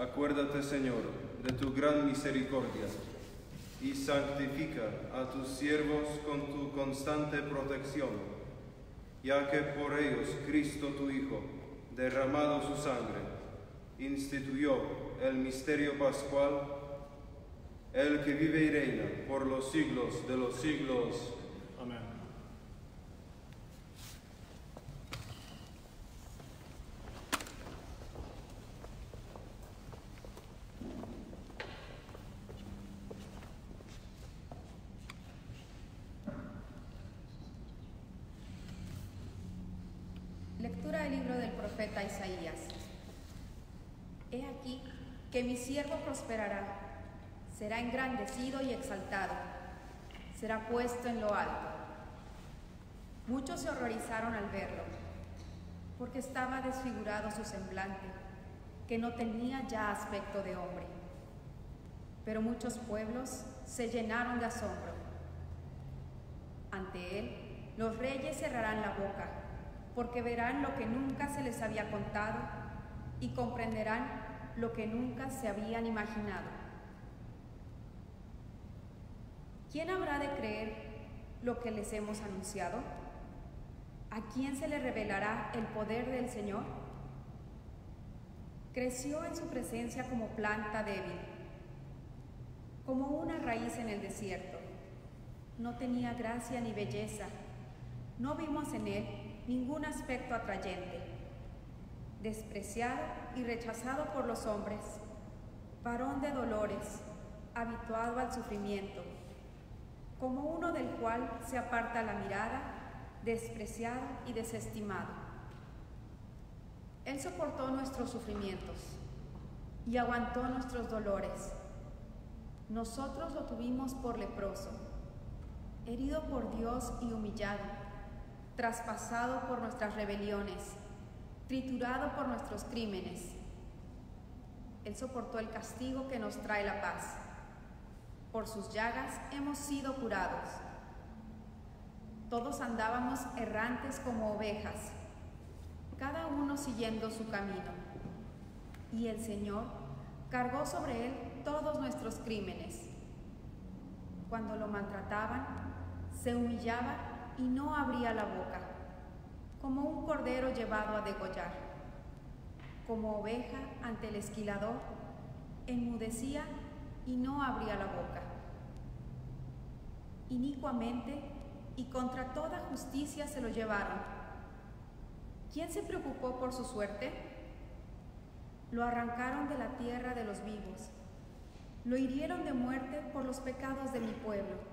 Acuérdate, Señor, de tu gran misericordia, y santifica a tus siervos con tu constante protección, ya que por ellos Cristo tu Hijo, derramado su sangre, instituyó el misterio pascual, el que vive y reina por los siglos de los siglos. Amén. Lectura del libro del profeta Isaías. He aquí que mi siervo prosperará, será engrandecido y exaltado, será puesto en lo alto. Muchos se horrorizaron al verlo, porque estaba desfigurado su semblante, que no tenía ya aspecto de hombre. Pero muchos pueblos se llenaron de asombro. Ante él, los reyes cerrarán la boca, porque verán lo que nunca se les había contado y comprenderán lo que nunca se habían imaginado. ¿Quién habrá de creer lo que les hemos anunciado? ¿A quién se le revelará el poder del Señor? Creció en su presencia como planta débil, como una raíz en el desierto. No tenía gracia ni belleza, no vimos en él ningún aspecto atrayente. Despreciado y rechazado por los hombres, varón de dolores, habituado al sufrimiento, como uno del cual se aparta la mirada, despreciado y desestimado. Él soportó nuestros sufrimientos y aguantó nuestros dolores. Nosotros lo tuvimos por leproso, herido por Dios y humillado, traspasado por nuestras rebeliones, triturado por nuestros crímenes. Él soportó el castigo que nos trae la paz. Por sus llagas hemos sido curados. Todos andábamos errantes como ovejas, cada uno siguiendo su camino. Y el Señor cargó sobre él todos nuestros crímenes. Cuando lo maltrataban, se humillaba y no abría la boca, como un cordero llevado a degollar. Como oveja ante el esquilador, enmudecía y no abría la boca. Inicuamente y contra toda justicia se lo llevaron. ¿Quién se preocupó por su suerte? Lo arrancaron de la tierra de los vivos. Lo hirieron de muerte por los pecados de mi pueblo.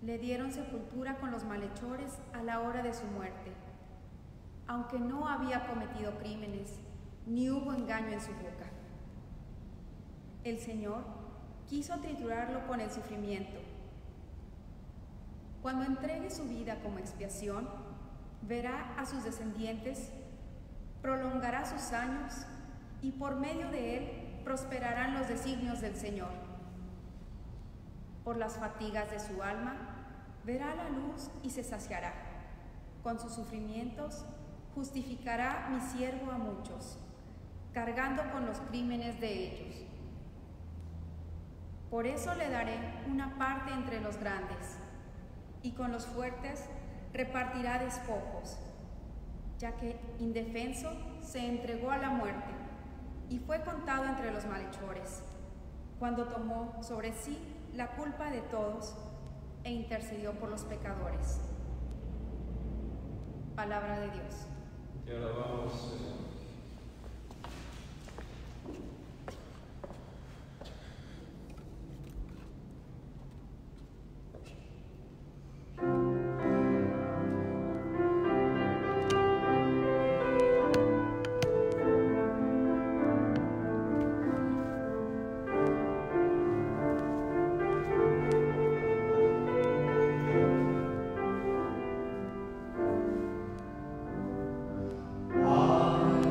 Le dieron sepultura con los malhechores a la hora de su muerte, aunque no había cometido crímenes, ni hubo engaño en su boca. El Señor quiso triturarlo con el sufrimiento. Cuando entregue su vida como expiación, verá a sus descendientes, prolongará sus años y por medio de él prosperarán los designios del Señor. Por las fatigas de su alma, verá la luz y se saciará. Con sus sufrimientos, justificará mi siervo a muchos, cargando con los crímenes de ellos. Por eso le daré una parte entre los grandes, y con los fuertes repartirá despojos, ya que indefenso se entregó a la muerte y fue contado entre los malhechores, cuando tomó sobre sí la culpa de todos e intercedió por los pecadores. Palabra de Dios. Te alabamos, Señor. Amen.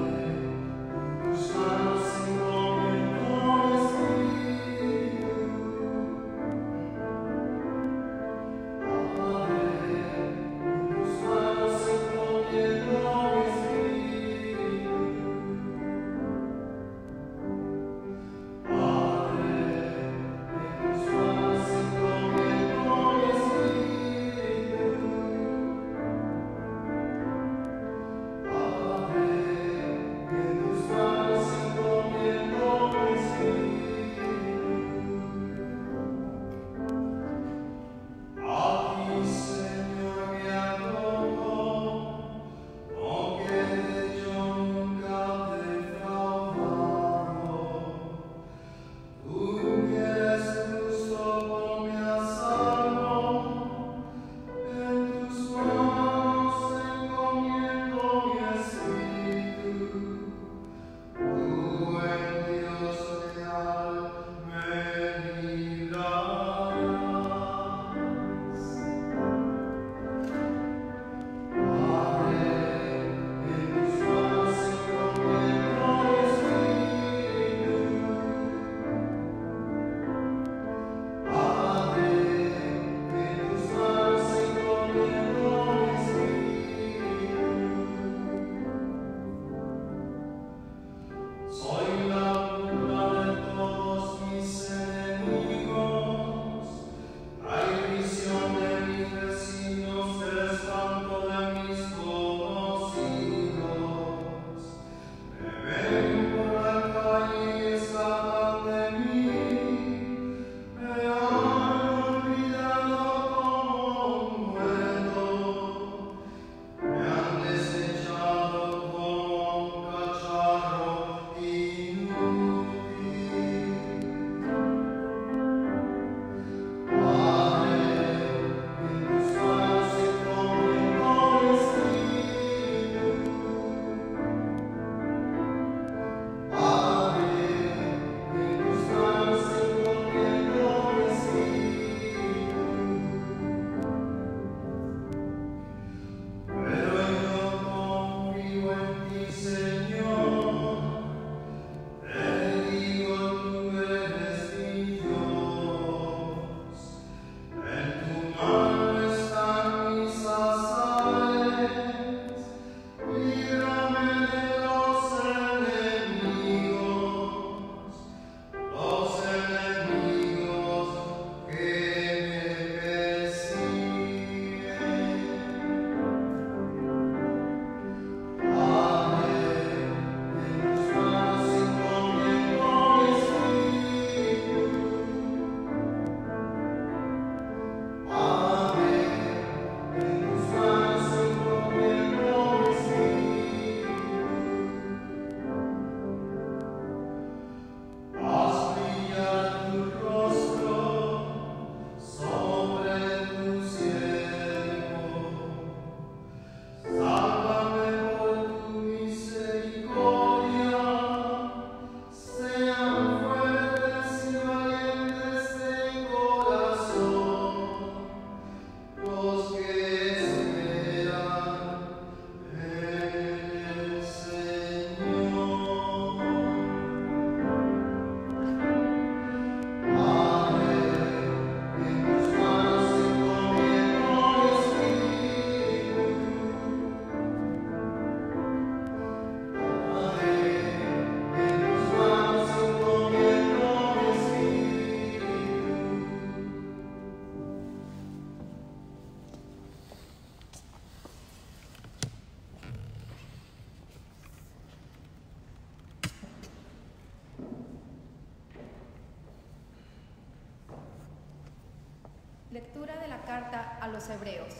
Lectura de la carta a los Hebreos.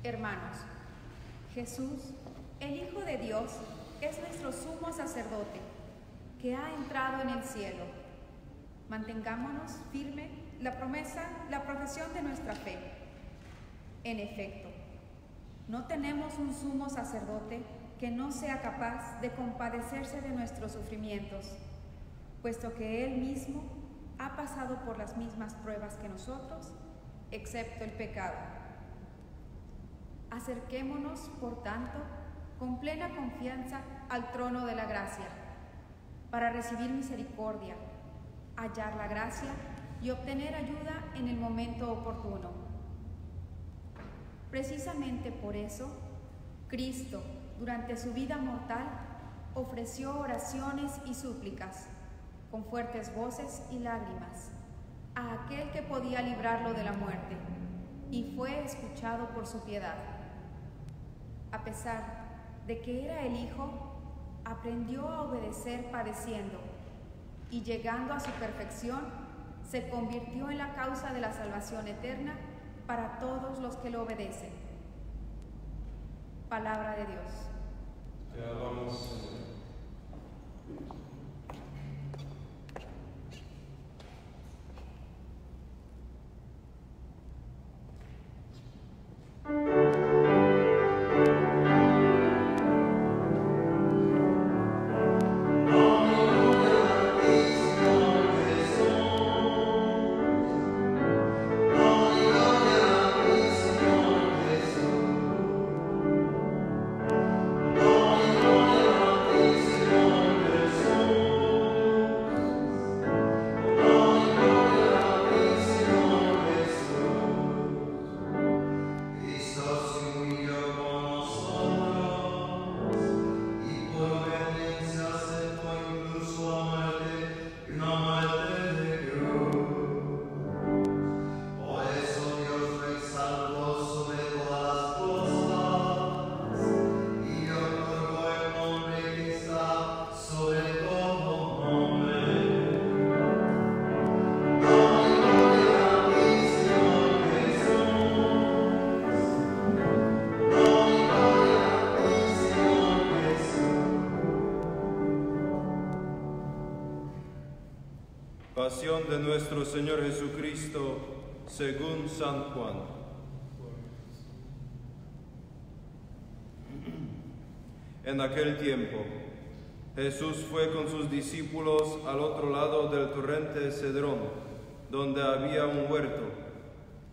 Hermanos, Jesús, el Hijo de Dios, es nuestro sumo sacerdote, que ha entrado en el cielo. Mantengámonos firme la profesión de nuestra fe. En efecto, no tenemos un sumo sacerdote que no sea capaz de compadecerse de nuestros sufrimientos, puesto que Él mismo ha pasado por las mismas pruebas que nosotros, excepto el pecado. Acerquémonos, por tanto, con plena confianza al trono de la gracia, para recibir misericordia, hallar la gracia y obtener ayuda en el momento oportuno. Precisamente por eso, Cristo, durante su vida mortal, ofreció oraciones y súplicas, con fuertes voces y lágrimas, a aquel que podía librarlo de la muerte, y fue escuchado por su piedad. A pesar de que era el Hijo, aprendió a obedecer padeciendo, y llegando a su perfección, se convirtió en la causa de la salvación eterna para todos los que lo obedecen. Palabra de Dios. Te alabamos, Señor. Pasión de nuestro Señor Jesucristo según San Juan. En aquel tiempo, Jesús fue con sus discípulos al otro lado del torrente Cedrón, donde había un huerto,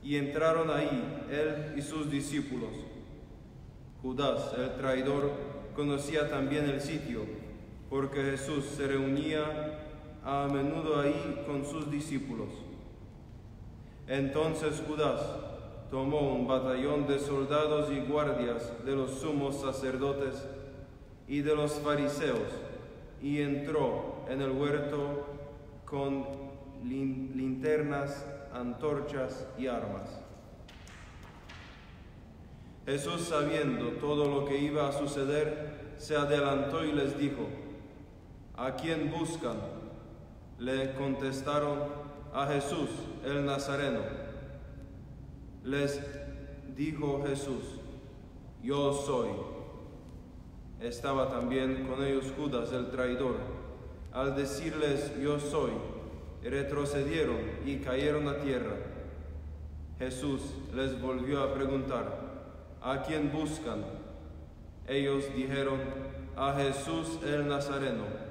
y entraron ahí él y sus discípulos. Judas, el traidor, conocía también el sitio, porque Jesús se reunía a menudo ahí con sus discípulos. Entonces Judas tomó un batallón de soldados y guardias de los sumos sacerdotes y de los fariseos y entró en el huerto con linternas, antorchas y armas. Jesús, sabiendo todo lo que iba a suceder, se adelantó y les dijo: ¿A quién buscan? Le contestaron: a Jesús, el Nazareno. Les dijo Jesús: yo soy. Estaba también con ellos Judas, el traidor. Al decirles: yo soy, retrocedieron y cayeron a tierra. Jesús les volvió a preguntar: ¿a quién buscan? Ellos dijeron: a Jesús el Nazareno.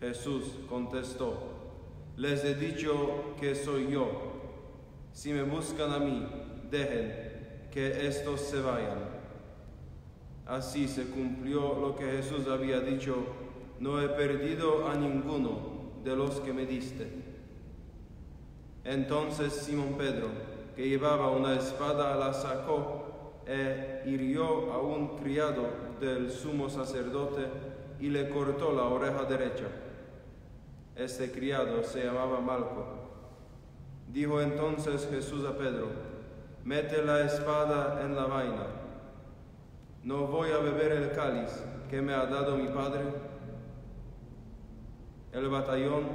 Jesús contestó: les he dicho que soy yo. Si me buscan a mí, dejen que estos se vayan. Así se cumplió lo que Jesús había dicho: no he perdido a ninguno de los que me diste. Entonces Simón Pedro, que llevaba una espada, la sacó e hirió a un criado del sumo sacerdote y le cortó la oreja derecha. Este criado se llamaba Malco. Dijo entonces Jesús a Pedro: mete la espada en la vaina. ¿No voy a beber el cáliz que me ha dado mi Padre? El batallón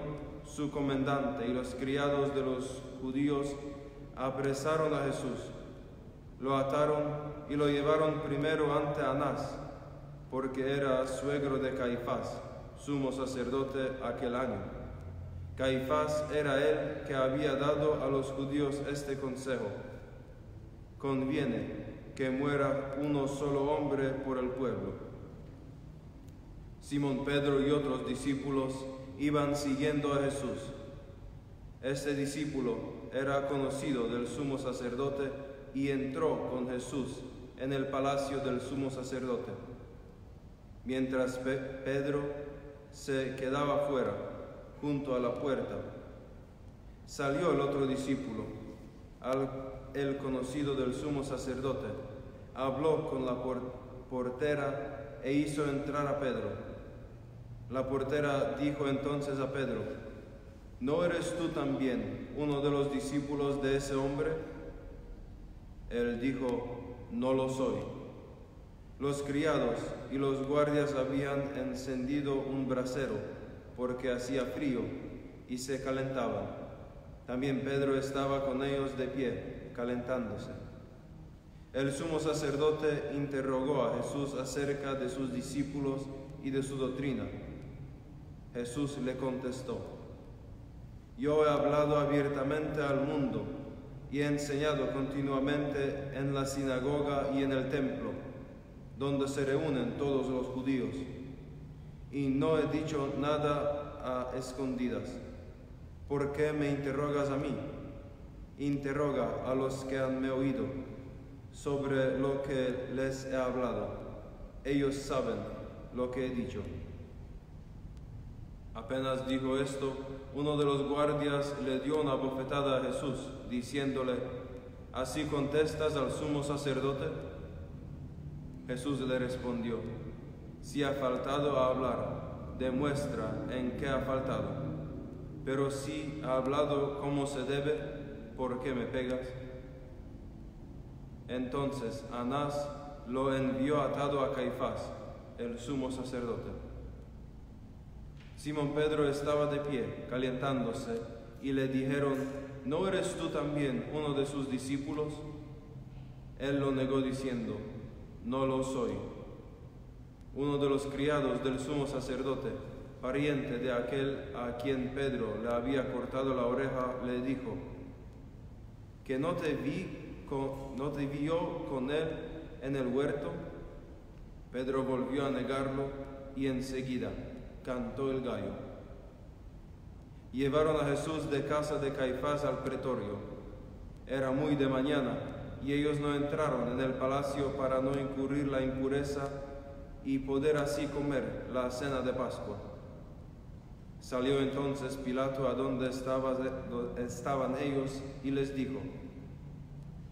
su comandante y los criados de los judíos apresaron a Jesús, lo ataron y lo llevaron primero ante Anás, porque era suegro de Caifás, sumo sacerdote aquel año. Caifás era el que había dado a los judíos este consejo: conviene que muera uno solo hombre por el pueblo. Simón Pedro y otros discípulos iban siguiendo a Jesús. Este discípulo era conocido del sumo sacerdote y entró con Jesús en el palacio del sumo sacerdote. Mientras Pedro se quedaba fuera, junto a la puerta, salió el otro discípulo, el conocido del sumo sacerdote, habló con la portera e hizo entrar a Pedro. La portera dijo entonces a Pedro: ¿no eres tú también uno de los discípulos de ese hombre? Él dijo: no lo soy. Los criados y los guardias habían encendido un brasero, porque hacía frío y se calentaban. También Pedro estaba con ellos de pie, calentándose. El sumo sacerdote interrogó a Jesús acerca de sus discípulos y de su doctrina. Jesús le contestó: yo he hablado abiertamente al mundo y he enseñado continuamente en la sinagoga y en el templo, donde se reúnen todos los judíos, y no he dicho nada a escondidas. ¿Por qué me interrogas a mí? Interroga a los que han oído sobre lo que les he hablado. Ellos saben lo que he dicho. Apenas dijo esto, uno de los guardias le dio una bofetada a Jesús, diciéndole: ¿así contestas al sumo sacerdote? Jesús le respondió: si ha faltado a hablar, demuestra en qué ha faltado. Pero si ha hablado como se debe, ¿por qué me pegas? Entonces Anás lo envió atado a Caifás, el sumo sacerdote. Simón Pedro estaba de pie, calentándose, y le dijeron: ¿no eres tú también uno de sus discípulos? Él lo negó diciendo: no lo soy. Uno de los criados del sumo sacerdote, pariente de aquel a quien Pedro le había cortado la oreja, le dijo: ¿que no te vi yo con él en el huerto? Pedro volvió a negarlo y enseguida cantó el gallo. Llevaron a Jesús de casa de Caifás al pretorio. Era muy de mañana y ellos no entraron en el palacio para no incurrir la impureza y poder así comer la cena de Pascua. Salió entonces Pilato a donde estaban ellos y les dijo: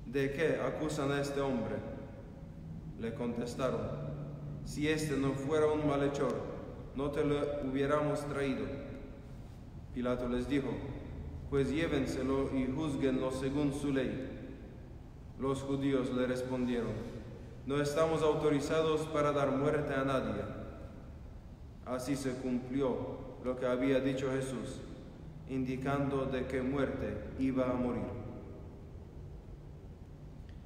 ¿de qué acusan a este hombre? Le contestaron: si este no fuera un malhechor, no te lo hubiéramos traído. Pilato les dijo: pues llévenselo y júzguenlo según su ley. Los judíos le respondieron: no estamos autorizados para dar muerte a nadie. Así se cumplió lo que había dicho Jesús, indicando de qué muerte iba a morir.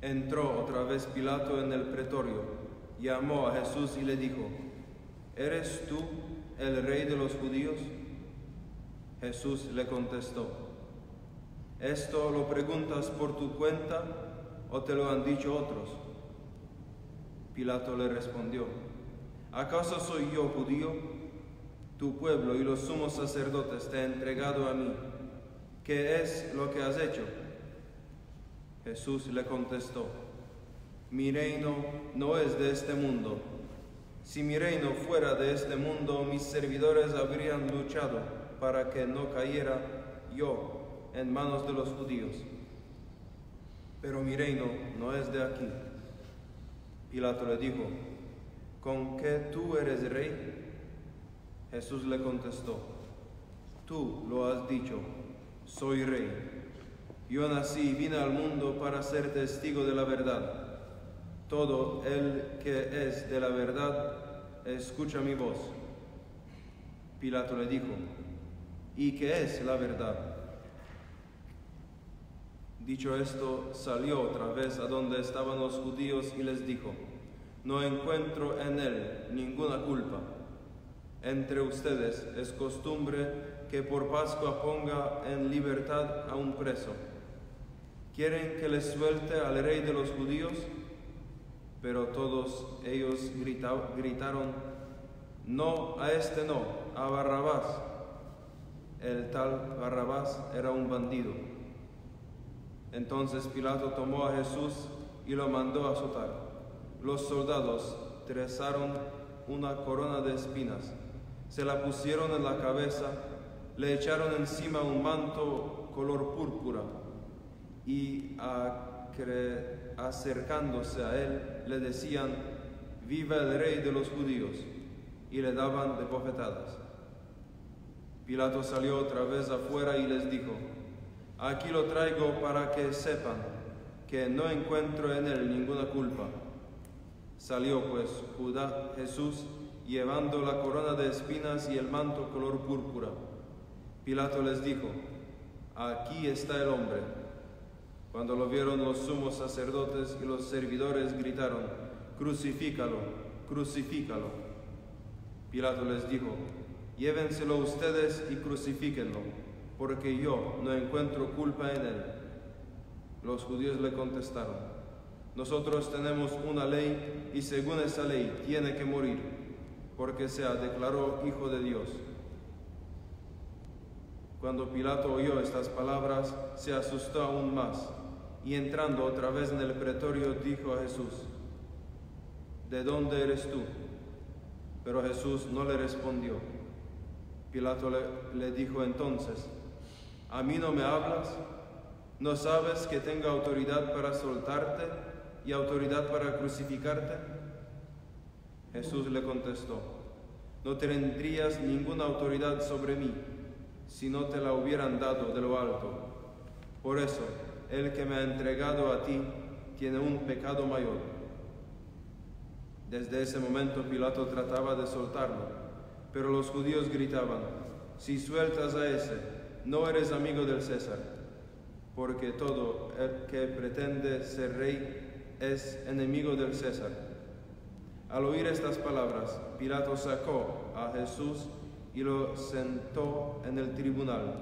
Entró otra vez Pilato en el pretorio, llamó a Jesús y le dijo: ¿eres tú el rey de los judíos? Jesús le contestó: ¿esto lo preguntas por tu cuenta o te lo han dicho otros? Pilato le respondió: ¿acaso soy yo judío? Tu pueblo y los sumos sacerdotes te han entregado a mí. ¿Qué es lo que has hecho? Jesús le contestó: mi reino no es de este mundo. Si mi reino fuera de este mundo, mis servidores habrían luchado para que no cayera yo en manos de los judíos. Pero mi reino no es de aquí. Pilato le dijo: ¿con qué tú eres rey? Jesús le contestó: tú lo has dicho, soy rey. Yo nací y vine al mundo para ser testigo de la verdad. Todo el que es de la verdad, escucha mi voz. Pilato le dijo: y que es la verdad. Dicho esto, salió otra vez a donde estaban los judíos y les dijo: no encuentro en él ninguna culpa. Entre ustedes es costumbre que por Pascua ponga en libertad a un preso. ¿Quieren que les suelte al rey de los judíos? Pero todos ellos gritaron: no, a este no, a Barrabás. El tal Barrabás era un bandido. Entonces Pilato tomó a Jesús y lo mandó a azotar. Los soldados trezaron una corona de espinas, se la pusieron en la cabeza, le echaron encima un manto color púrpura y acercándose a él le decían: viva el rey de los judíos, y le daban de bofetadas. Pilato salió otra vez afuera y les dijo: aquí lo traigo para que sepan que no encuentro en él ninguna culpa. Salió pues Jesús llevando la corona de espinas y el manto color púrpura. Pilato les dijo: aquí está el hombre. Cuando lo vieron los sumos sacerdotes y los servidores gritaron: crucifícalo, crucifícalo. Pilato les dijo: llévenselo ustedes y crucifíquenlo, porque yo no encuentro culpa en él. Los judíos le contestaron: nosotros tenemos una ley y según esa ley tiene que morir, porque se declaró hijo de Dios. Cuando Pilato oyó estas palabras, se asustó aún más, y entrando otra vez en el pretorio dijo a Jesús: ¿de dónde eres tú? Pero Jesús no le respondió. Pilato le dijo entonces: ¿a mí no me hablas? ¿No sabes que tengo autoridad para soltarte y autoridad para crucificarte? Jesús le contestó: no tendrías ninguna autoridad sobre mí si no te la hubieran dado de lo alto. Por eso, el que me ha entregado a ti tiene un pecado mayor. Desde ese momento Pilato trataba de soltarlo, pero los judíos gritaban: si sueltas a ese, no eres amigo del César, porque todo el que pretende ser rey es enemigo del César. Al oír estas palabras, Pilato sacó a Jesús y lo sentó en el tribunal,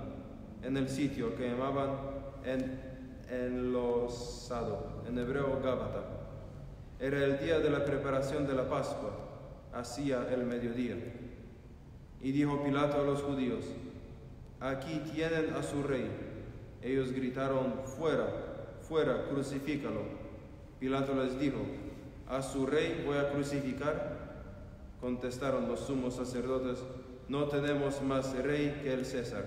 en el sitio que llamaban enlosado, en hebreo Gábata. Era el día de la preparación de la Pascua, hacía el mediodía. Y dijo Pilato a los judíos: aquí tienen a su rey. Ellos gritaron: fuera, fuera, crucifícalo. Pilato les dijo: ¿a su rey voy a crucificar? Contestaron los sumos sacerdotes: no tenemos más rey que el César.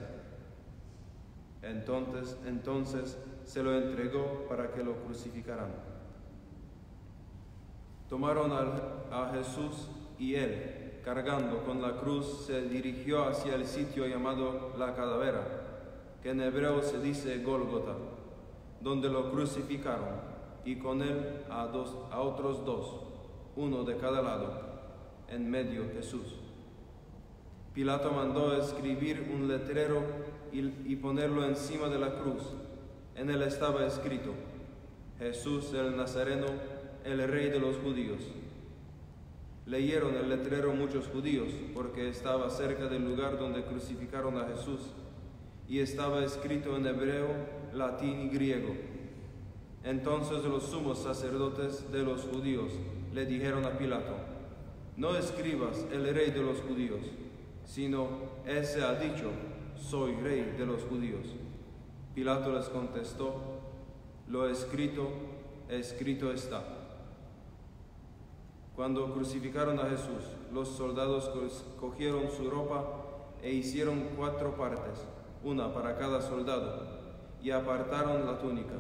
Entonces se lo entregó para que lo crucificaran. Tomaron a Jesús y él, cargando con la cruz, se dirigió hacia el sitio llamado La Calavera, que en hebreo se dice Gólgota, donde lo crucificaron, y con él a otros dos, uno de cada lado, en medio Jesús. Pilato mandó escribir un letrero y ponerlo encima de la cruz. En él estaba escrito: Jesús el Nazareno, el Rey de los judíos. Leyeron el letrero muchos judíos, porque estaba cerca del lugar donde crucificaron a Jesús, y estaba escrito en hebreo, latín y griego. Entonces los sumos sacerdotes de los judíos le dijeron a Pilato: no escribas el Rey de los judíos, sino ese ha dicho: soy Rey de los judíos. Pilato les contestó: lo escrito, escrito está. Cuando crucificaron a Jesús, los soldados cogieron su ropa e hicieron 4 partes, una para cada soldado, y apartaron la túnica.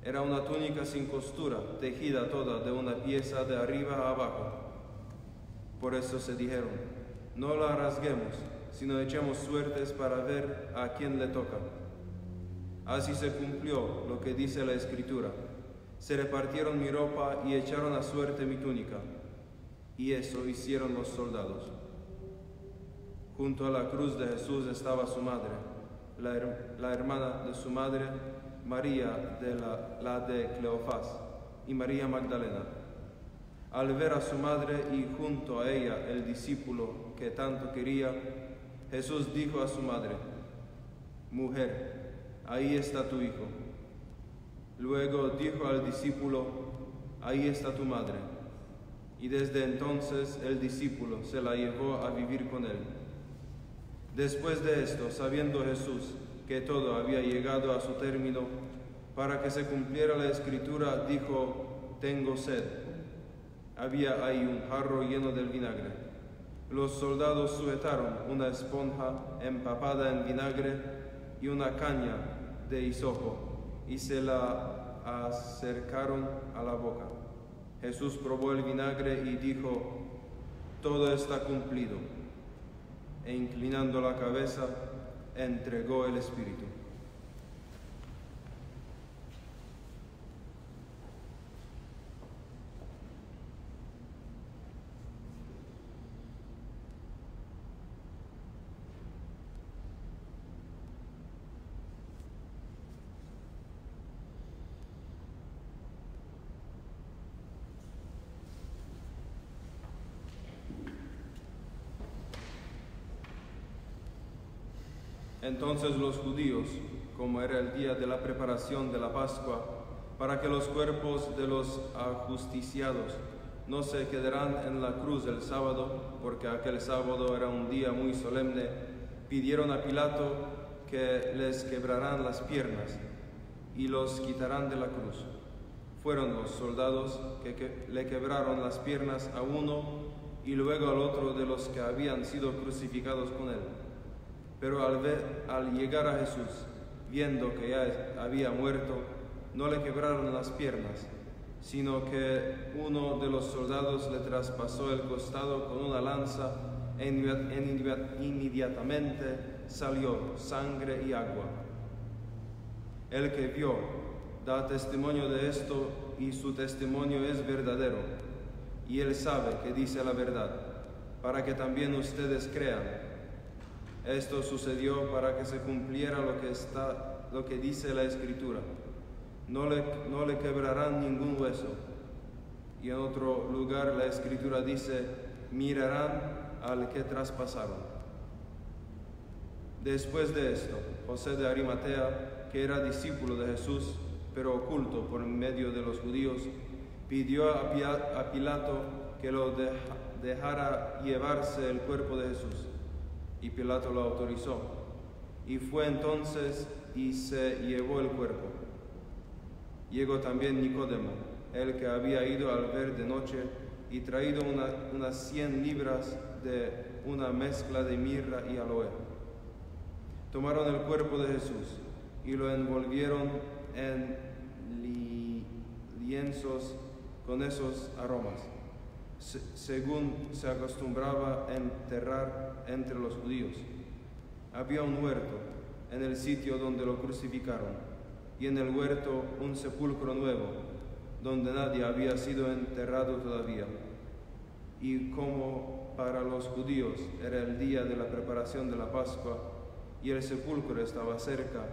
Era una túnica sin costura, tejida toda de una pieza de arriba a abajo. Por eso se dijeron: no la rasguemos, sino echemos suertes para ver a quién le toca. Así se cumplió lo que dice la Escritura: se repartieron mi ropa y echaron a suerte mi túnica. Y eso hicieron los soldados. Junto a la cruz de Jesús estaba su madre, la hermana de su madre, María de Cleofás, y María Magdalena. Al ver a su madre y junto a ella el discípulo que tanto quería, Jesús dijo a su madre: «Mujer, ahí está tu hijo». Luego dijo al discípulo: «Ahí está tu madre». Y desde entonces el discípulo se la llevó a vivir con él. Después de esto, sabiendo Jesús que todo había llegado a su término, para que se cumpliera la Escritura, dijo: «Tengo sed». Había ahí un jarro lleno del vinagre. Los soldados sujetaron una esponja empapada en vinagre y una caña de hisopo, y se la acercaron a la boca. Jesús probó el vinagre y dijo: «Todo está cumplido». E inclinando la cabeza, entregó el Espíritu. Entonces los judíos, como era el día de la preparación de la Pascua, para que los cuerpos de los ajusticiados no se quedaran en la cruz el sábado, porque aquel sábado era un día muy solemne, pidieron a Pilato que les quebraran las piernas y los quitaran de la cruz. Fueron los soldados que le quebraron las piernas a uno y luego al otro de los que habían sido crucificados con él. Pero al llegar a Jesús, viendo que ya había muerto, no le quebraron las piernas, sino que uno de los soldados le traspasó el costado con una lanza e inmediatamente salió sangre y agua. El que vio da testimonio de esto y su testimonio es verdadero, y él sabe que dice la verdad, para que también ustedes crean. Esto sucedió para que se cumpliera lo que dice la Escritura: no le quebrarán ningún hueso. Y en otro lugar la Escritura dice: mirarán al que traspasaron. Después de esto, José de Arimatea, que era discípulo de Jesús, pero oculto por medio de los judíos, pidió a Pilato que lo dejara llevarse el cuerpo de Jesús. Y Pilato lo autorizó, y fue entonces y se llevó el cuerpo. Llegó también Nicodemo, el que había ido al ver de noche y traído unas 100 libras de una mezcla de mirra y aloe. Tomaron el cuerpo de Jesús y lo envolvieron en lienzos con esos aromas, según se acostumbraba a enterrar entre los judíos. Había un huerto en el sitio donde lo crucificaron, y en el huerto un sepulcro nuevo, donde nadie había sido enterrado todavía. Y como para los judíos era el día de la preparación de la Pascua, y el sepulcro estaba cerca,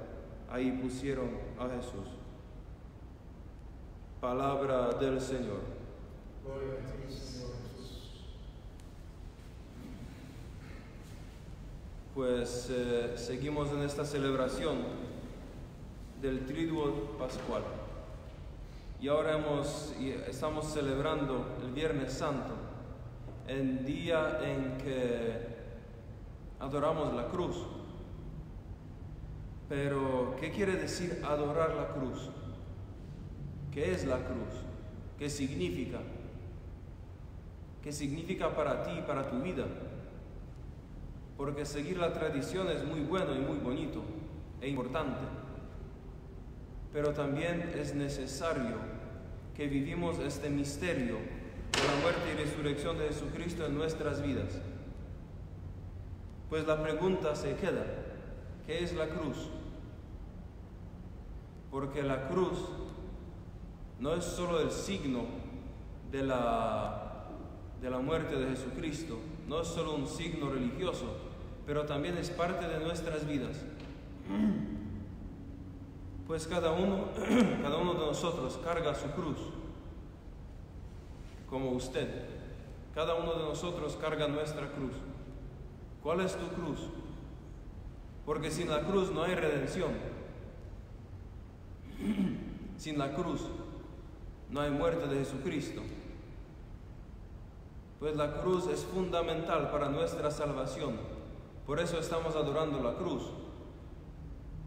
ahí pusieron a Jesús. Palabra del Señor. Gloria a ti, Señor Jesús. Pues seguimos en esta celebración del Triduo Pascual. Y ahora estamos celebrando el Viernes Santo, el día en que adoramos la cruz. Pero, ¿qué quiere decir adorar la cruz? ¿Qué es la cruz? ¿Qué significa? ¿Qué significa para ti y para tu vida? Porque seguir la tradición es muy bueno y muy bonito e importante. Pero también es necesario que vivimos este misterio de la muerte y resurrección de Jesucristo en nuestras vidas. Pues la pregunta se queda: ¿qué es la cruz? Porque la cruz no es solo el signo de la muerte de Jesucristo, no es solo un signo religioso, pero también es parte de nuestras vidas. Pues cada uno de nosotros carga su cruz, como usted. Cada uno de nosotros carga nuestra cruz. ¿Cuál es tu cruz? Porque sin la cruz no hay redención. Sin la cruz no hay muerte de Jesucristo. Pues la cruz es fundamental para nuestra salvación. Por eso estamos adorando la cruz.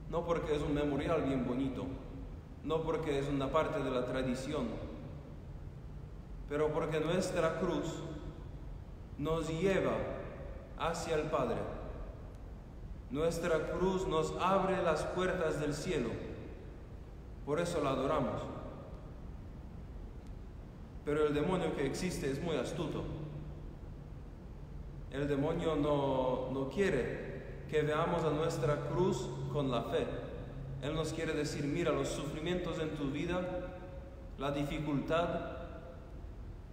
No porque es un memorial bien bonito, no porque es una parte de la tradición, pero porque nuestra cruz nos lleva hacia el Padre. Nuestra cruz nos abre las puertas del cielo. Por eso la adoramos. Pero el demonio que existe es muy astuto. El demonio no quiere que veamos a nuestra cruz con la fe. Él nos quiere decir, mira, los sufrimientos en tu vida, la dificultad,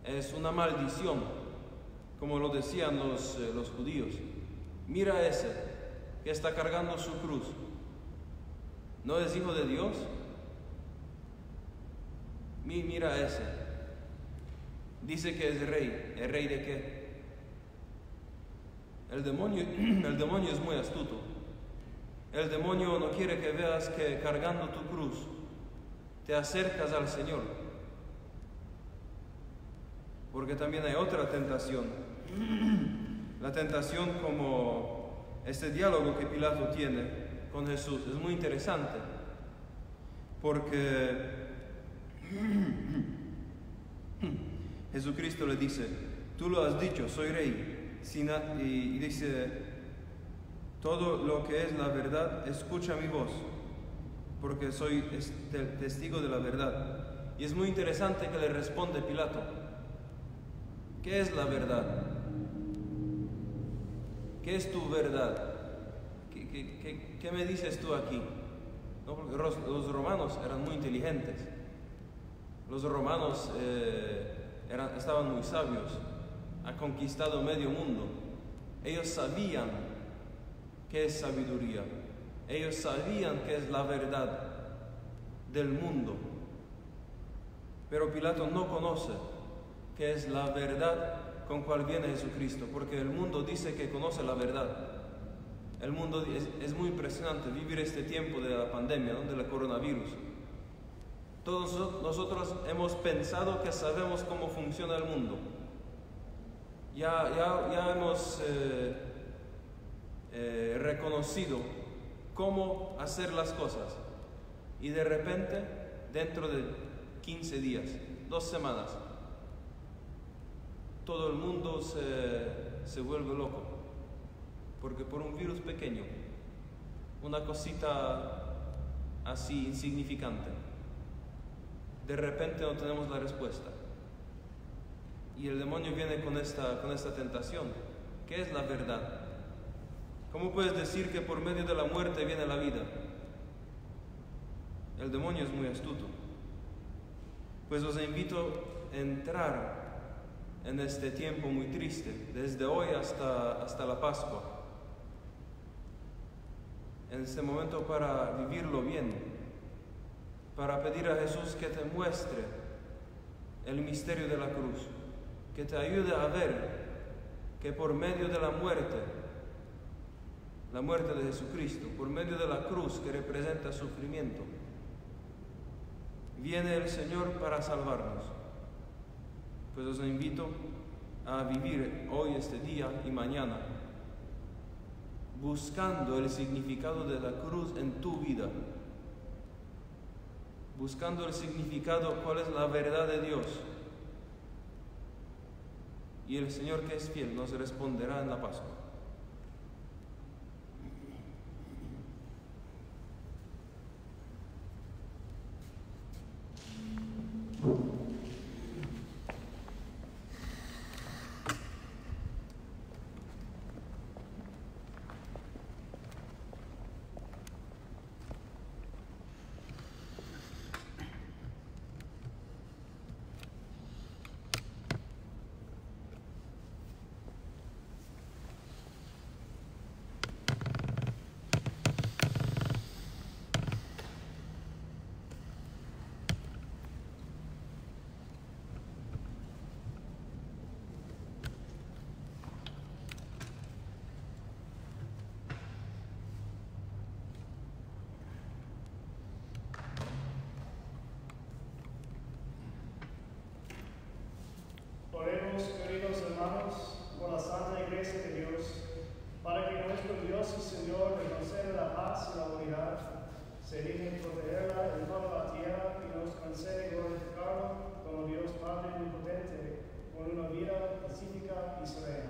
es una maldición, como lo decían los judíos. Mira a ese que está cargando su cruz. ¿No es hijo de Dios? Mira a ese. Dice que es rey. ¿El rey de qué? El demonio es muy astuto. El demonio no quiere que veas que cargando tu cruz te acercas al Señor. Porque también hay otra tentación. La tentación como este diálogo que Pilato tiene con Jesús. Es muy interesante. Porque Jesucristo le dice, tú lo has dicho, soy rey. Y dice, todo lo que es la verdad, escucha mi voz, porque soy testigo de la verdad. Y es muy interesante que le responde Pilato, ¿qué es la verdad? ¿Qué es tu verdad? ¿Qué me dices tú aquí? ¿No? Porque los romanos eran muy inteligentes. Los romanos estaban muy sabios. Ha conquistado medio mundo. Ellos sabían qué es sabiduría. Ellos sabían qué es la verdad del mundo. Pero Pilato no conoce qué es la verdad con cual viene Jesucristo, porque el mundo dice que conoce la verdad. El mundo es muy impresionante vivir este tiempo de la pandemia, ¿no? Del coronavirus. Todos nosotros hemos pensado que sabemos cómo funciona el mundo. Ya hemos reconocido cómo hacer las cosas. Y de repente, dentro de 15 días, 2 semanas, todo el mundo se vuelve loco. Porque por un virus pequeño, una cosita así insignificante, de repente no tenemos la respuesta. Y el demonio viene con esta tentación. ¿Qué es la verdad? ¿Cómo puedes decir que por medio de la muerte viene la vida? El demonio es muy astuto. Pues os invito a entrar en este tiempo muy triste, desde hoy hasta la Pascua. En este momento para vivirlo bien, para pedir a Jesús que te muestre el misterio de la cruz, que te ayude a ver que por medio de la muerte de Jesucristo, por medio de la cruz que representa sufrimiento, viene el Señor para salvarnos. Pues os invito a vivir hoy, este día y mañana, buscando el significado de la cruz en tu vida, buscando el significado, cuál es la verdad de Dios. Y el Señor, que es fiel, nos responderá en la Pascua. Dios y Señor que concede la paz y la unidad, se digne protegerla en toda la tierra y nos concede glorificarlo como Dios Padre omnipotente, con una vida pacífica y serena.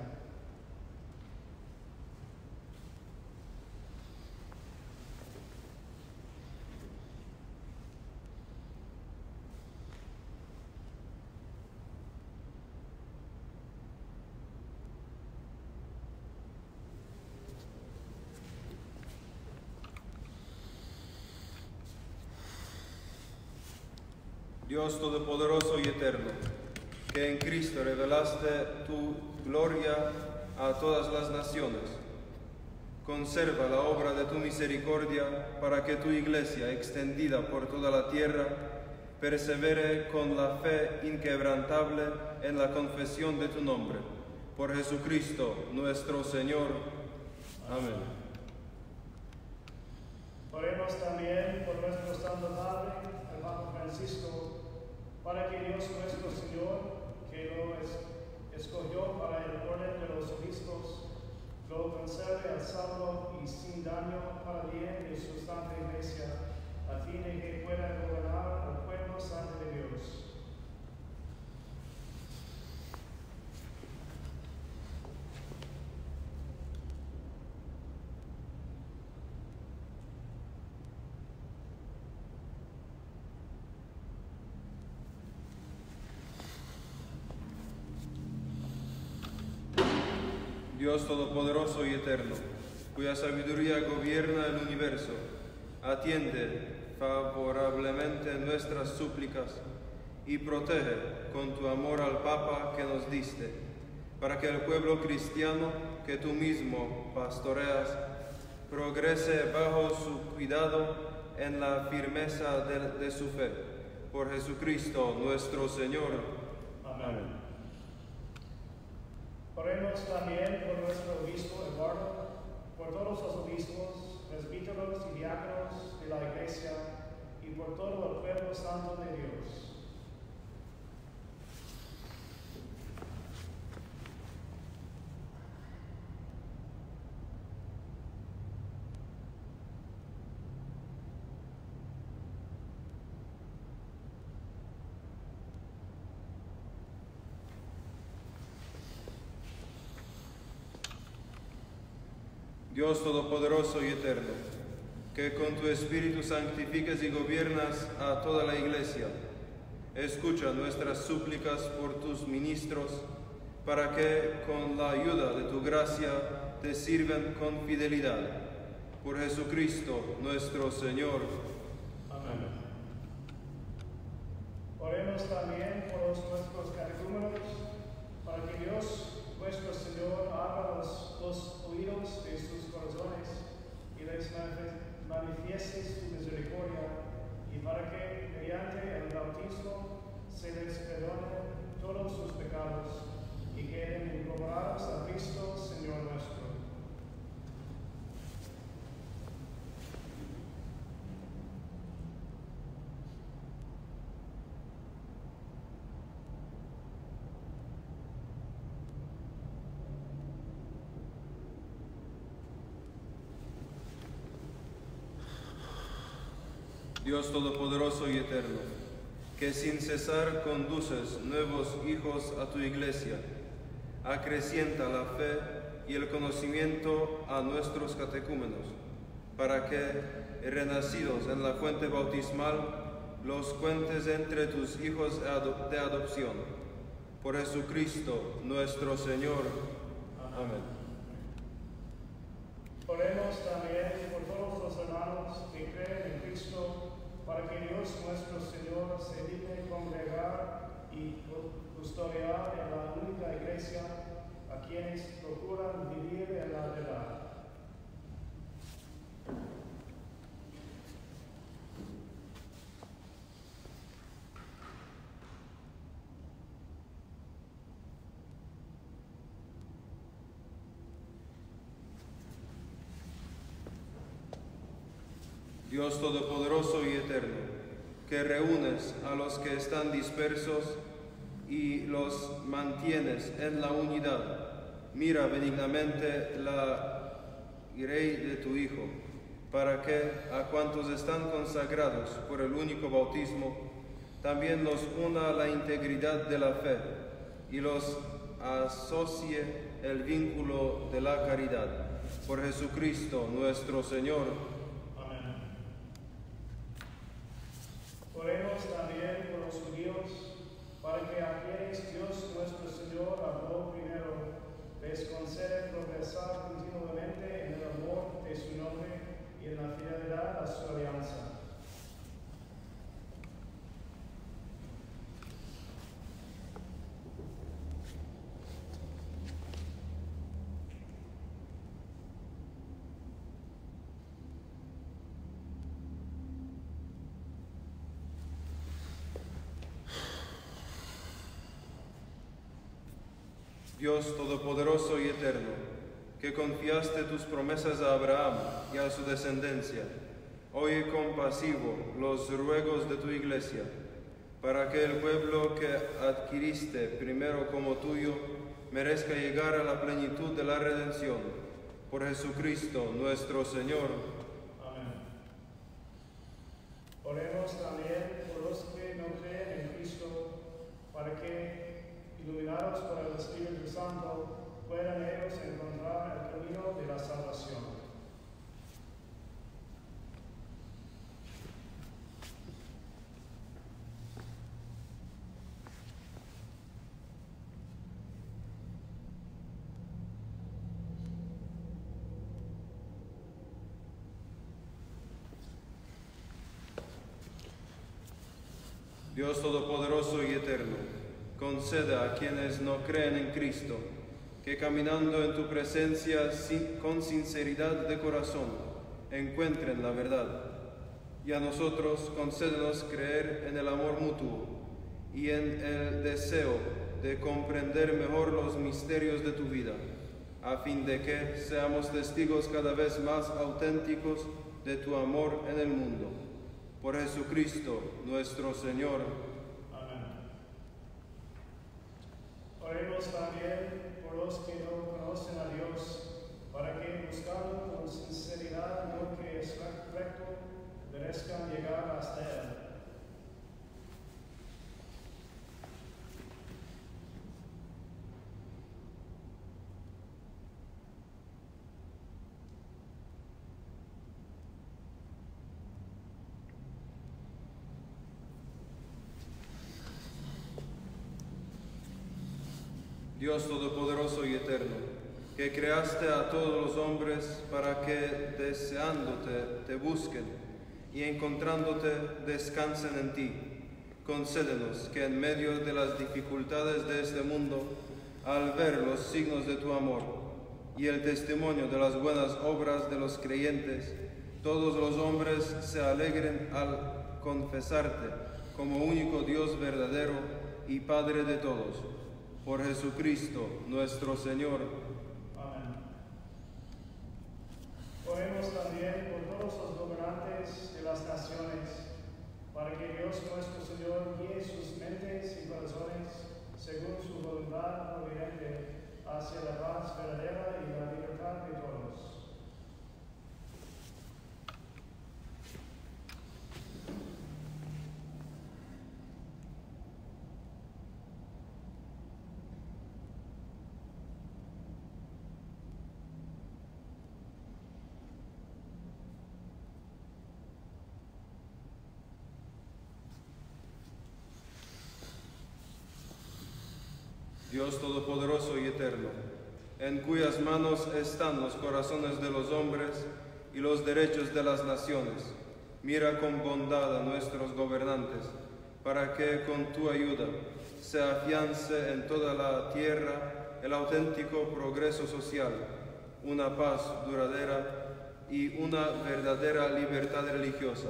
Dios Todopoderoso y Eterno, que en Cristo revelaste tu gloria a todas las naciones, conserva la obra de tu misericordia para que tu Iglesia, extendida por toda la tierra, persevere con la fe inquebrantable en la confesión de tu nombre. Por Jesucristo nuestro Señor. Amén. Oremos también por nuestro Santo Padre, el Papa Francisco, para que Dios nuestro Señor, que lo escogió para el orden de los obispos, lo conserve al salvo y sin daño para bien de su santa Iglesia, a fin de que pueda gobernar al pueblo santo de Dios. Dios Todopoderoso y Eterno, cuya sabiduría gobierna el universo, atiende favorablemente nuestras súplicas y protege con tu amor al Papa que nos diste, para que el pueblo cristiano que tú mismo pastoreas progrese bajo su cuidado en la firmeza de su fe. Por Jesucristo nuestro Señor. Amén. Oremos también por nuestro obispo Eduardo, por todos los obispos, presbíteros y diáconos de la Iglesia y por todo el pueblo santo de Dios. Dios Todopoderoso y Eterno, que con tu Espíritu santificas y gobiernas a toda la Iglesia, escucha nuestras súplicas por tus ministros, para que con la ayuda de tu gracia te sirvan con fidelidad. Por Jesucristo nuestro Señor. Amén. Oremos también por nuestros catecúmenos, para que Dios, nuestro Señor, abra los oídos de sus corazones y les manifieste su misericordia, y para que, mediante el bautismo, se les perdone todos sus pecados y queden incorporados a Cristo, Señor nuestro. Dios Todopoderoso y Eterno, que sin cesar conduces nuevos hijos a tu Iglesia, acrecienta la fe y el conocimiento a nuestros catecúmenos, para que, renacidos en la fuente bautismal, los cuentes entre tus hijos de adopción. Por Jesucristo nuestro Señor. Amén. Oremos también por todos los hermanos que creen en Cristo, para que Dios nuestro Señor se digne congregar y custodiar en la única Iglesia a quienes procuran vivir en la verdad. Dios Todopoderoso y Eterno, que reúnes a los que están dispersos y los mantienes en la unidad, mira benignamente la y Rey de tu Hijo, para que a cuantos están consagrados por el único bautismo, también los una a la integridad de la fe y los asocie el vínculo de la caridad. Por Jesucristo nuestro Señor. Amén. Oremos también por los judíos, para que a quienes Dios nuestro Señor habló primero, les conceda progresar continuamente en el amor de su nombre y en la fidelidad a su alianza. Dios Todopoderoso y Eterno, que confiaste tus promesas a Abraham y a su descendencia, oye compasivo los ruegos de tu Iglesia, para que el pueblo que adquiriste primero como tuyo merezca llegar a la plenitud de la redención. Por Jesucristo nuestro Señor. Amén. Oremos también por los que no creen en Cristo, para que, iluminados por el Espíritu Santo, puedan ellos encontrar el camino de la salvación. Dios Todopoderoso y Eterno, conceda a quienes no creen en Cristo, que caminando en tu presencia con sinceridad de corazón, encuentren la verdad. Y a nosotros concédenos creer en el amor mutuo y en el deseo de comprender mejor los misterios de tu vida, a fin de que seamos testigos cada vez más auténticos de tu amor en el mundo. Por Jesucristo nuestro Señor. Amén. Oremos también por los que no conocen a Dios, para que, buscando con sinceridad lo que es recto, merezcan llegar hasta Él. Dios Todopoderoso y Eterno, que creaste a todos los hombres para que, deseándote, te busquen y encontrándote, descansen en ti, concédenos que en medio de las dificultades de este mundo, al ver los signos de tu amor y el testimonio de las buenas obras de los creyentes, todos los hombres se alegren al confesarte como único Dios verdadero y Padre de todos. Por Jesucristo nuestro Señor. Amén. Oremos también por todos los gobernantes de las naciones, para que Dios nuestro Señor guíe sus mentes y corazones según su voluntad providente hacia la paz verdadera y la libertad de todos. Dios Todopoderoso y Eterno, en cuyas manos están los corazones de los hombres y los derechos de las naciones, mira con bondad a nuestros gobernantes, para que con tu ayuda se afiance en toda la tierra el auténtico progreso social, una paz duradera y una verdadera libertad religiosa.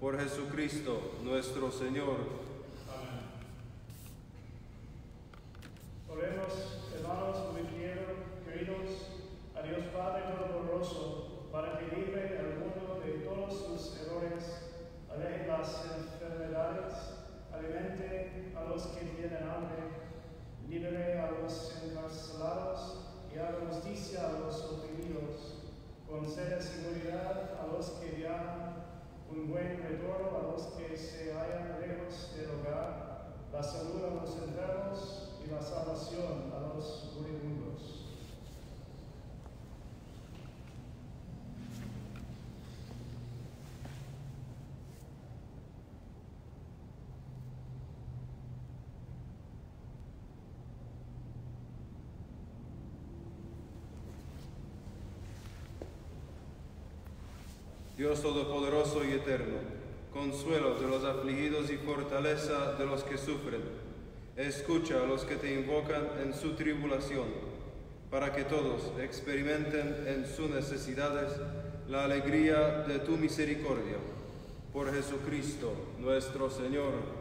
Por Jesucristo nuestro Señor. Oremos, hermanos, muy queridos, a Dios Padre Todopoderoso, para que libre al mundo de todos sus errores, aleje las enfermedades, alimente a los que tienen hambre, libere a los encarcelados y haga justicia a los oprimidos, Concede seguridad a los que viajan, un buen retorno a los que se hallan lejos del hogar, la salud a los enfermos y la salvación a los moribundos. Dios Todopoderoso y Eterno, consuelo de los afligidos y fortaleza de los que sufren, escucha a los que te invocan en su tribulación, para que todos experimenten en sus necesidades la alegría de tu misericordia. Por Jesucristo nuestro Señor.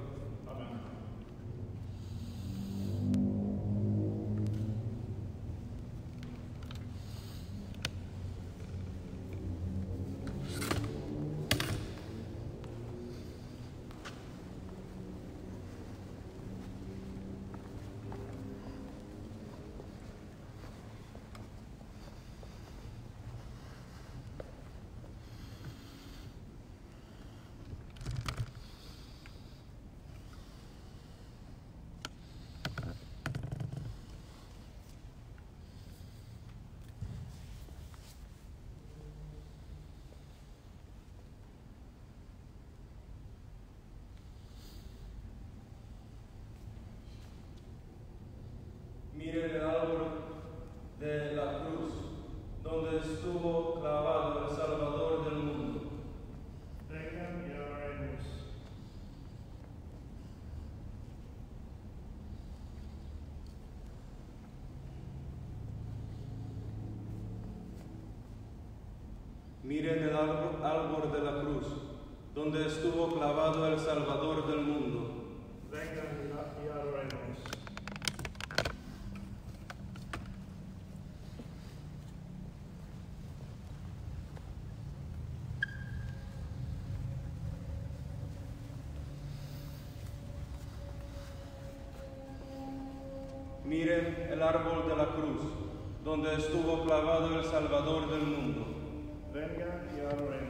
Miren el árbol de la cruz, donde estuvo clavado el Salvador del mundo. Vengan y adoremos. Miren el árbol de la cruz, donde estuvo clavado el Salvador del mundo. Vengan y adoremos. Miren el árbol de la cruz, donde estuvo clavado el Salvador del mundo. Vengan y adoremos.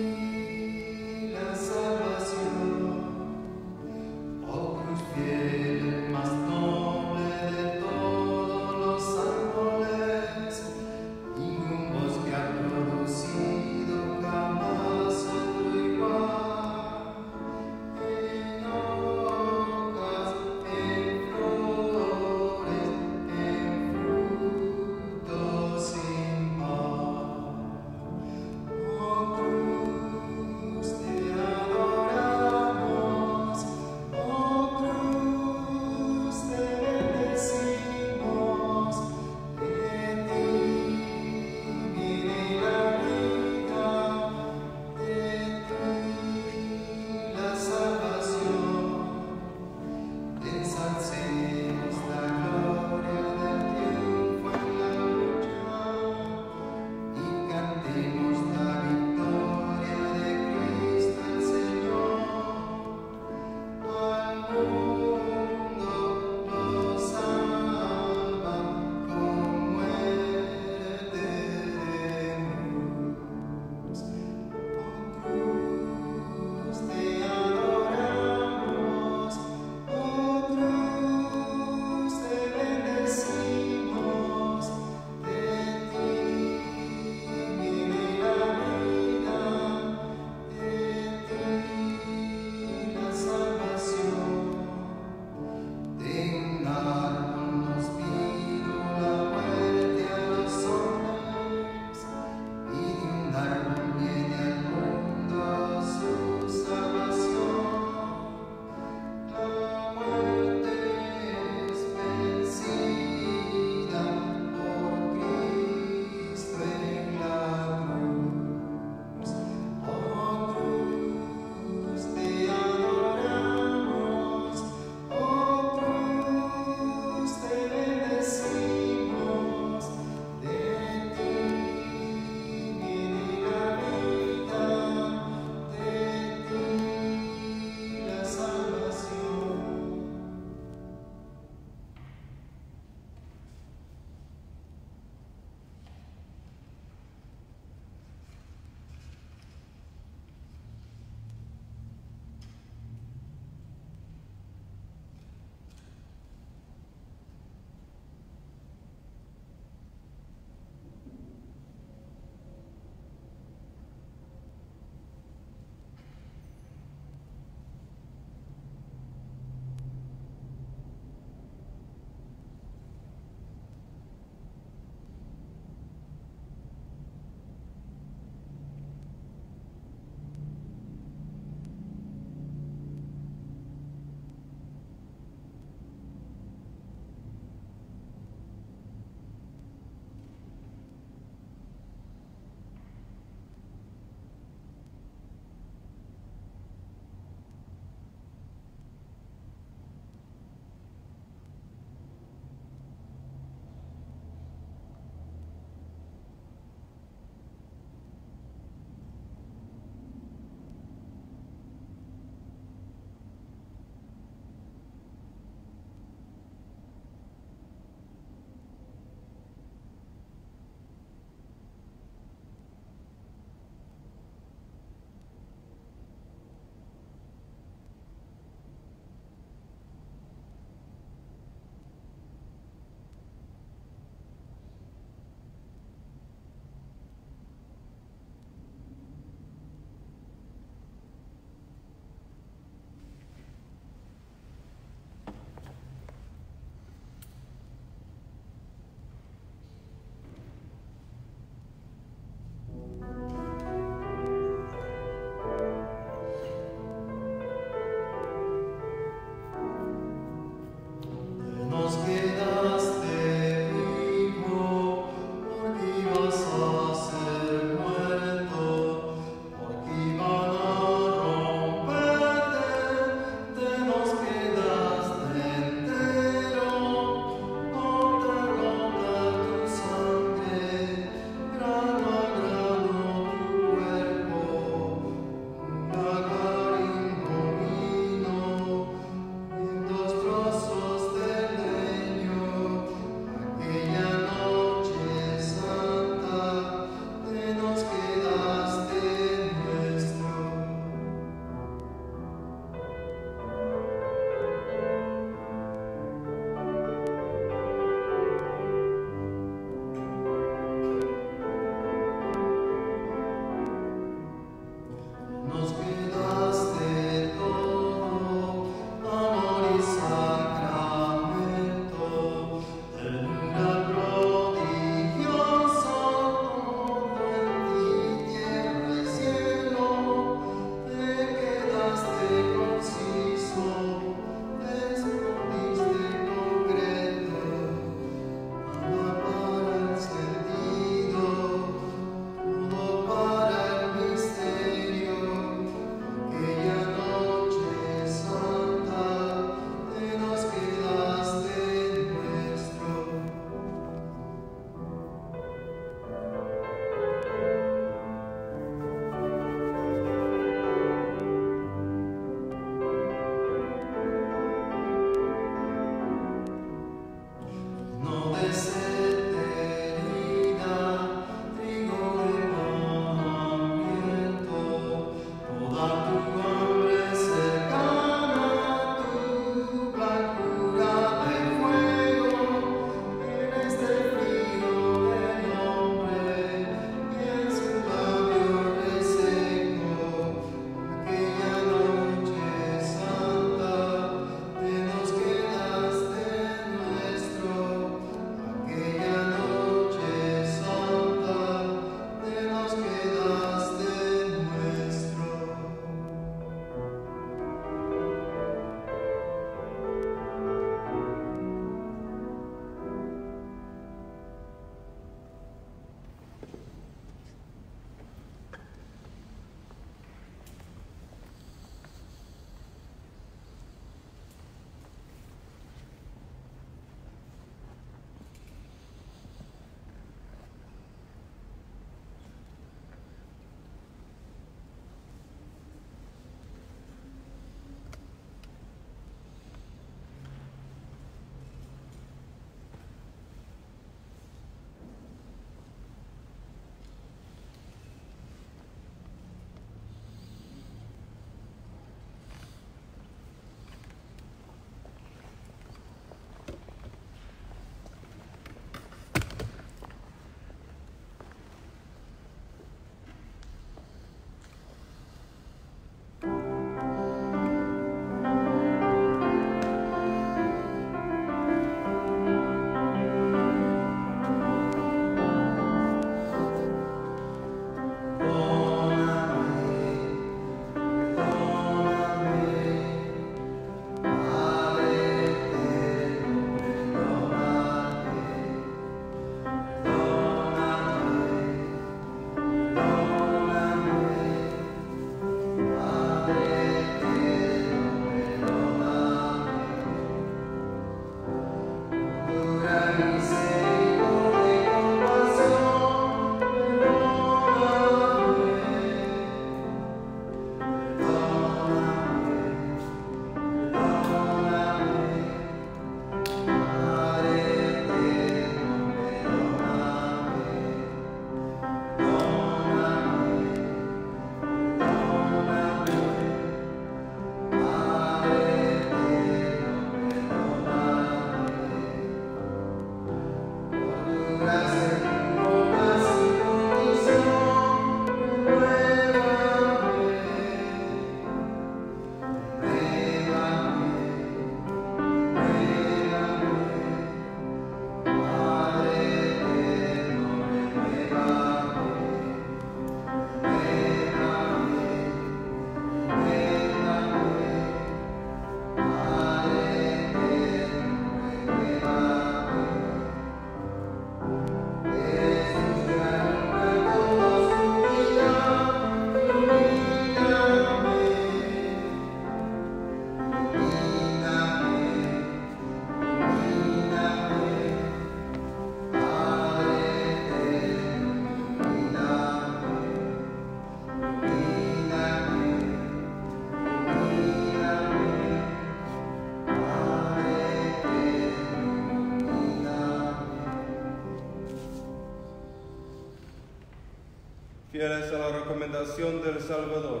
Fieles a la recomendación del Salvador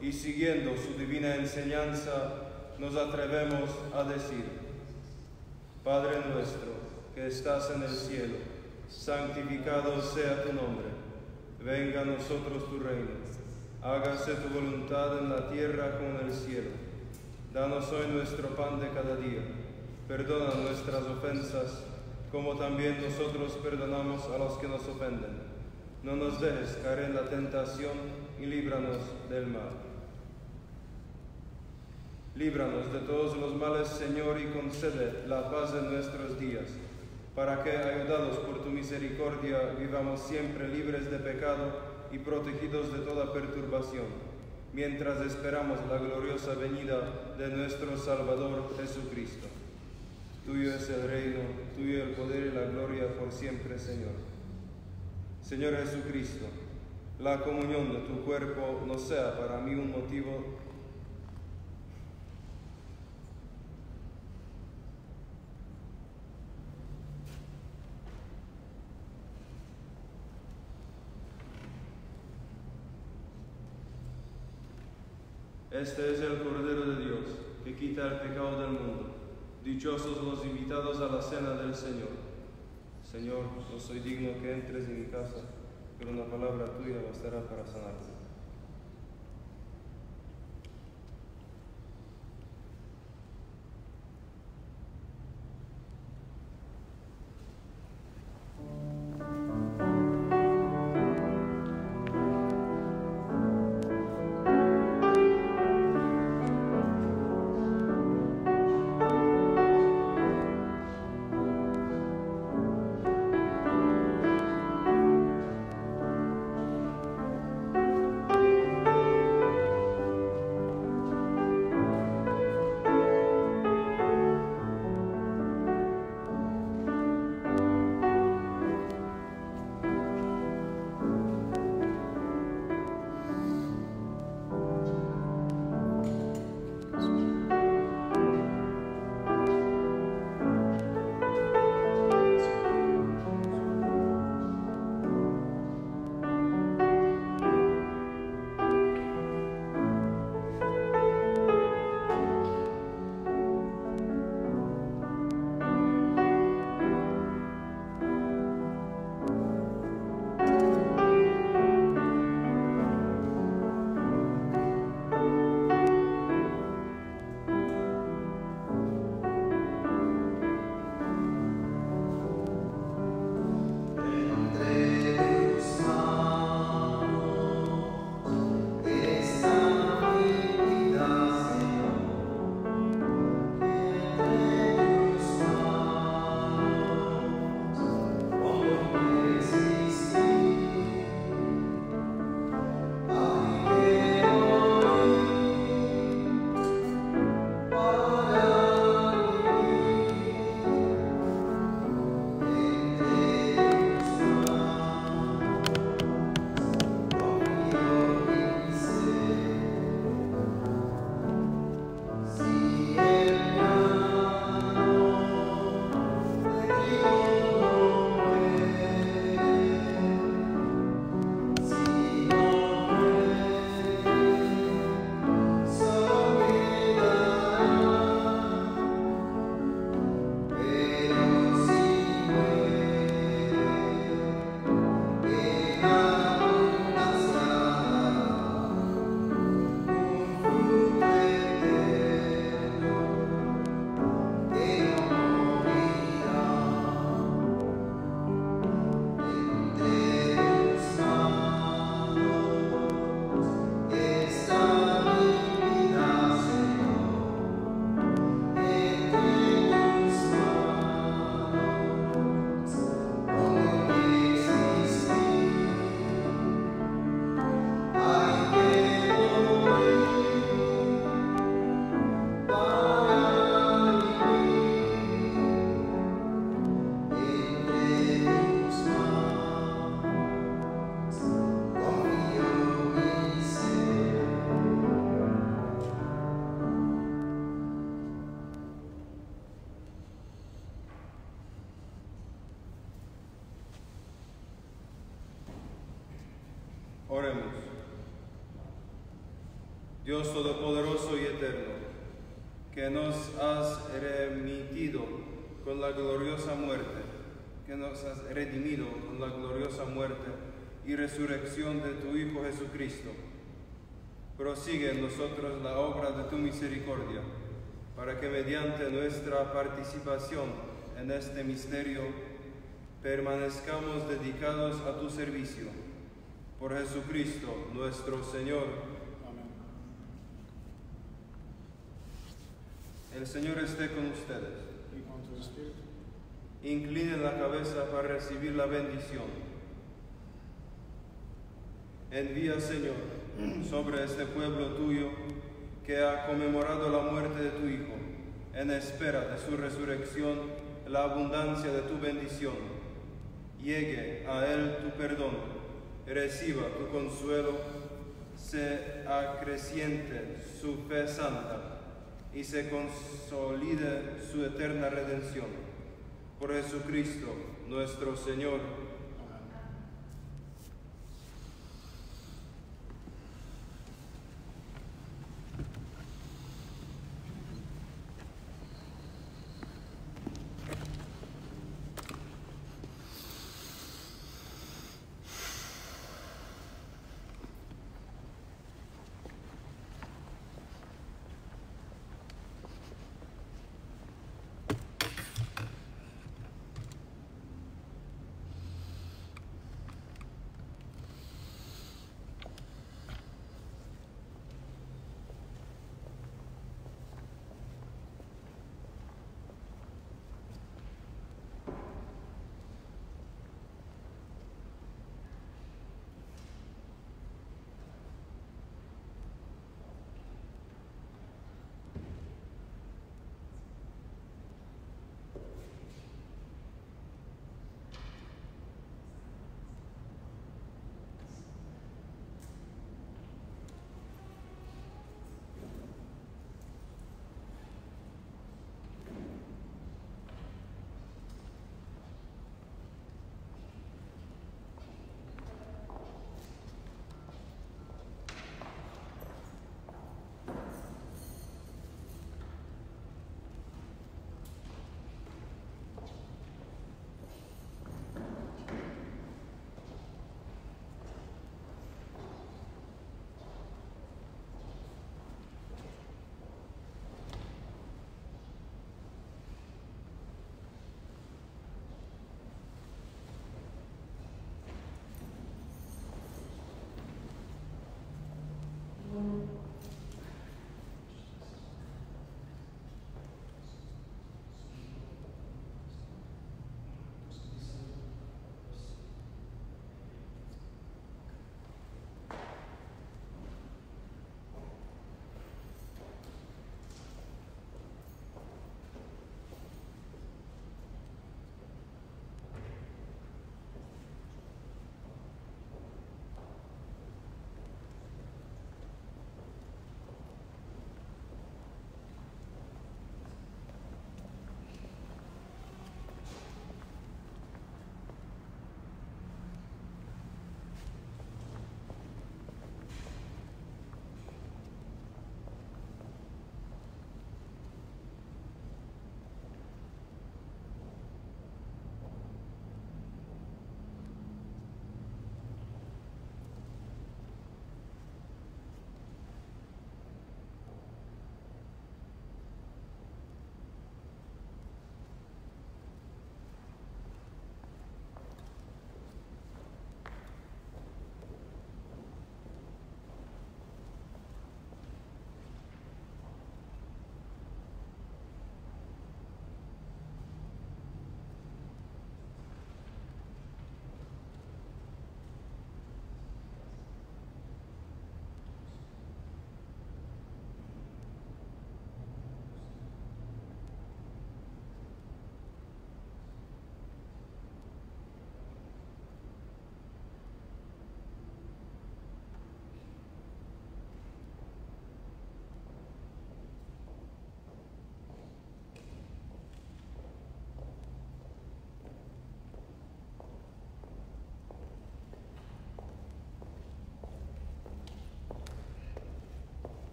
y siguiendo su divina enseñanza, nos atrevemos a decir: Padre nuestro, que estás en el cielo, santificado sea tu nombre. Venga a nosotros tu reino. Hágase tu voluntad en la tierra como en el cielo. Danos hoy nuestro pan de cada día. Perdona nuestras ofensas, como también nosotros perdonamos a los que nos ofenden. No nos dejes caer en la tentación y líbranos del mal. Líbranos de todos los males, Señor, y concede la paz en nuestros días, para que, ayudados por tu misericordia, vivamos siempre libres de pecado y protegidos de toda perturbación, mientras esperamos la gloriosa venida de nuestro Salvador Jesucristo. Tuyo es el reino, tuyo el poder y la gloria por siempre, Señor. Señor Jesucristo, la comunión de tu cuerpo no sea para mí un motivo Este es el Cordero de Dios, que quita el pecado del mundo. Dichosos los invitados a la cena del Señor. Señor, no soy digno que entres en mi casa, pero una palabra tuya bastará para sanarme. Oremos. Dios Todopoderoso y Eterno, que nos has remitido con la gloriosa muerte, que nos has redimido con la gloriosa muerte y resurrección de tu Hijo Jesucristo, prosigue en nosotros la obra de tu misericordia, para que mediante nuestra participación en este misterio permanezcamos dedicados a tu servicio. Por Jesucristo nuestro Señor. Amén. El Señor esté con ustedes. Y con tu espíritu. Inclinen la cabeza para recibir la bendición. Envía, Señor, sobre este pueblo tuyo que ha conmemorado la muerte de tu Hijo, en espera de su resurrección, la abundancia de tu bendición. Llegue a él tu perdón, reciba tu consuelo, se acreciente su fe santa y se consolide su eterna redención. Por Jesucristo nuestro Señor.